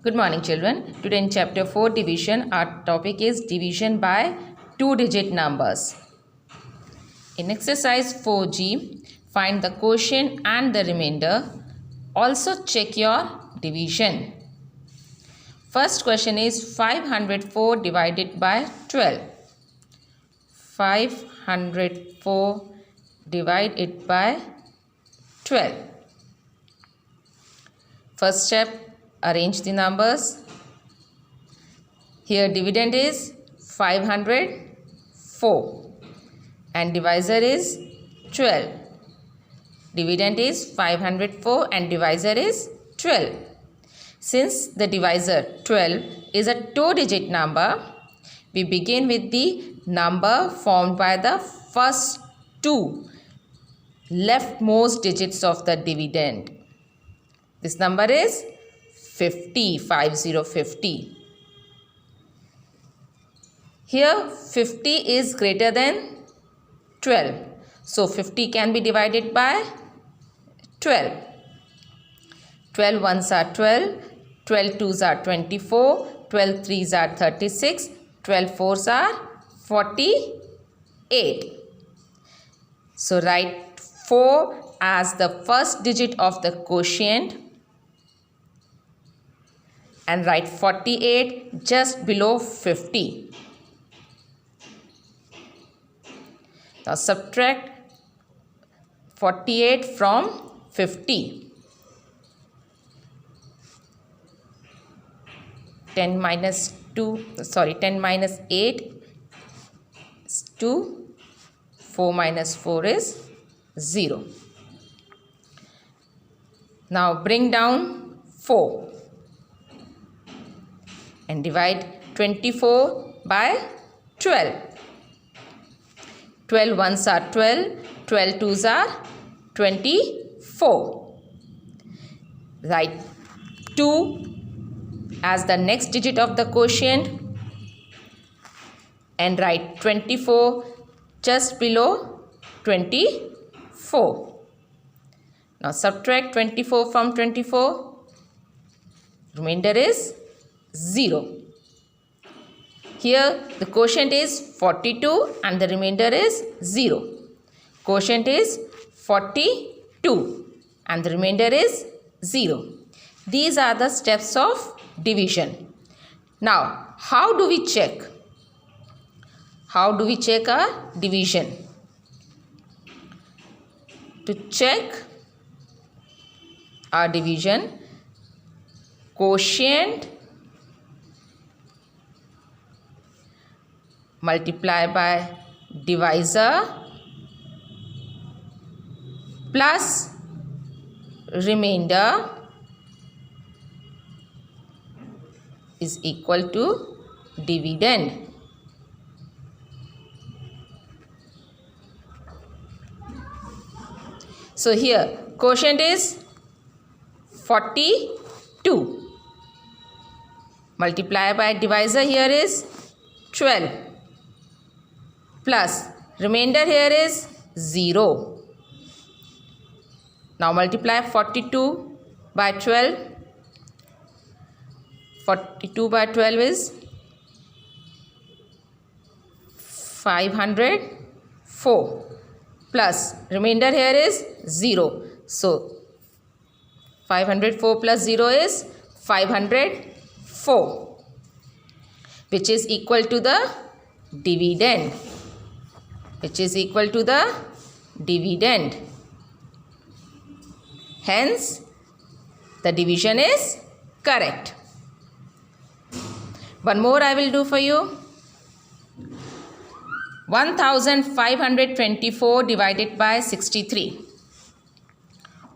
Good morning, children. Today in chapter 4 division, our topic is division by two-digit numbers. In exercise 4G, find the quotient and the remainder. Also check your division. First question is 504 divided by 12. 504 divide it by 12. First step, arrange the numbers. Here dividend is 504 and divisor is 12. Dividend is 504 and divisor is 12. Since the divisor 12 is a two-digit number, we begin with the number formed by the first two leftmost digits of the dividend. This number is 50, 50. Here 50 is greater than 12. So 50 can be divided by 12. 12 ones are 12, 12 twos are 24, 12 threes are 36, 12 fours are 48. So write 4 as the first digit of the quotient and write 48 just below 50. Now subtract 48 from 50. 10 minus 8 is 2. 4 minus 4 is 0. Now bring down 4 and divide 24 by 12. 12 ones are 12, 12 twos are 24. Write 2 as the next digit of the quotient and write 24 just below 24. Now subtract 24 from 24. Remainder is 0. Here the quotient is 42 and the remainder is 0. Quotient is 42 and the remainder is 0. These are the steps of division. Now, how do we check? How do we check our division? To check our division, quotient multiply by divisor plus remainder is equal to dividend. So here quotient is 42. Multiply by divisor here is 12. Plus remainder here is 0. Now multiply 42 by 12. 42 by 12 is 504 plus remainder here is 0. So 504 plus 0 is 504, which is equal to the dividend. Hence, the division is correct. One more I will do for you. 1524 divided by 63.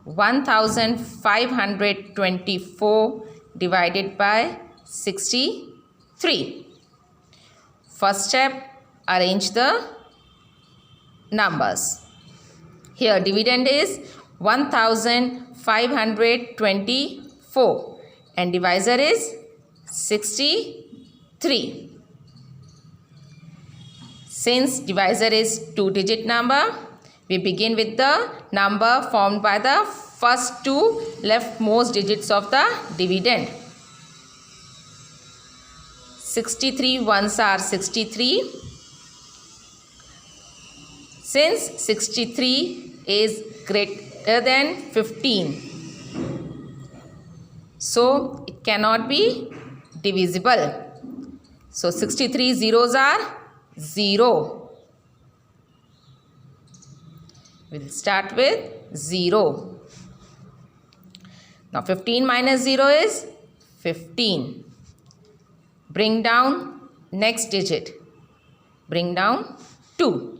1524 divided by 63. First step, arrange the numbers. Here dividend is 1524 and divisor is 63. Since divisor is two-digit number, we begin with the number formed by the first two leftmost digits of the dividend. 63 ones are 63. Since 63 is greater than 15, so it cannot be divisible. So 63 zeros are 0. We'll start with 0. Now 15 minus 0 is 15. Bring down next digit. Bring down 2.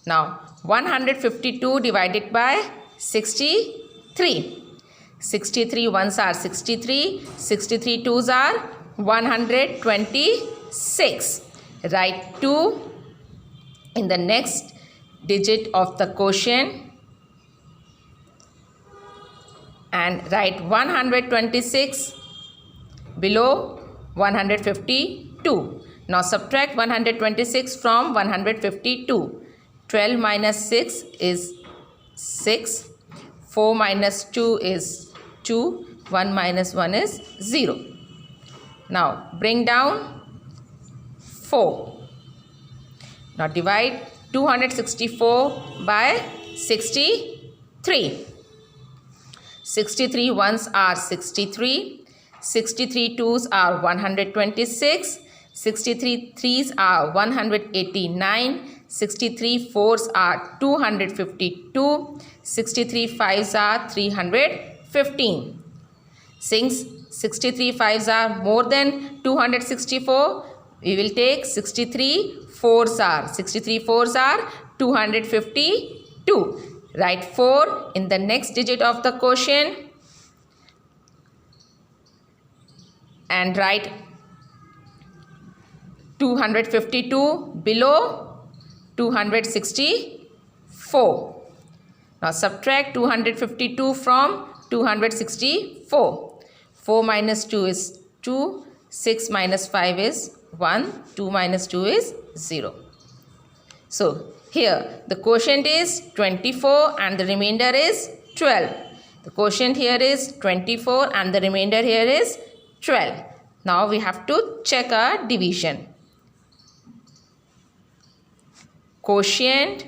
Now 152 divided by 63. 63 ones are 63. 63 twos are 126. Write 2 in the next digit of the quotient and write 126 below 152. Now subtract 126 from 152. 12 minus 6 is 6. 4 minus 2 is 2. 1 minus 1 is 0. Now bring down 4. Now divide 264 by 63. 63 ones are 63. 63 twos are 126. 63 threes are 189. 63 fours are 252. 63 fives are 315. Since 63 fives are more than 264, we will take 63 fours are 252. Write 4 in the next digit of the quotient and write 252 below 264. Now subtract 252 from 264. 4 minus 2 is 2. 6 minus 5 is 1. 2 minus 2 is 0. So here the quotient is 24 and the remainder is 12. The quotient here is 24 and the remainder here is 12. Now we have to check our division. Quotient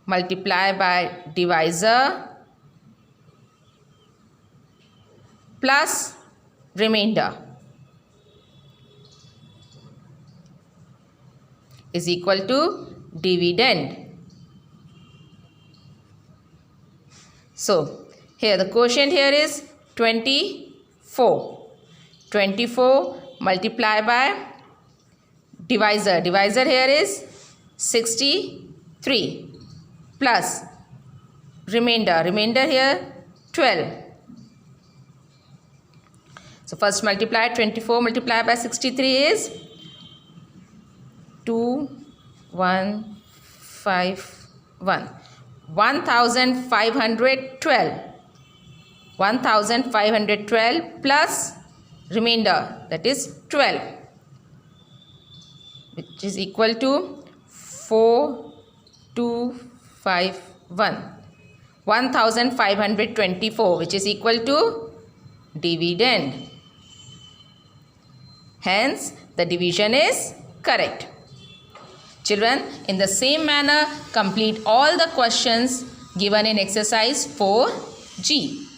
multiply by divisor plus remainder is equal to dividend. So here the quotient here is 24. 24 multiply by divisor. Divisor here is 63 plus remainder. Remainder here 12. So first multiply 24 multiply by 63 is 2151. 1512. 1512 plus remainder, that is 12, which is equal to 4251. 1524, which is equal to dividend. Hence the division is correct. Children, in the same manner complete all the questions given in exercise 4G.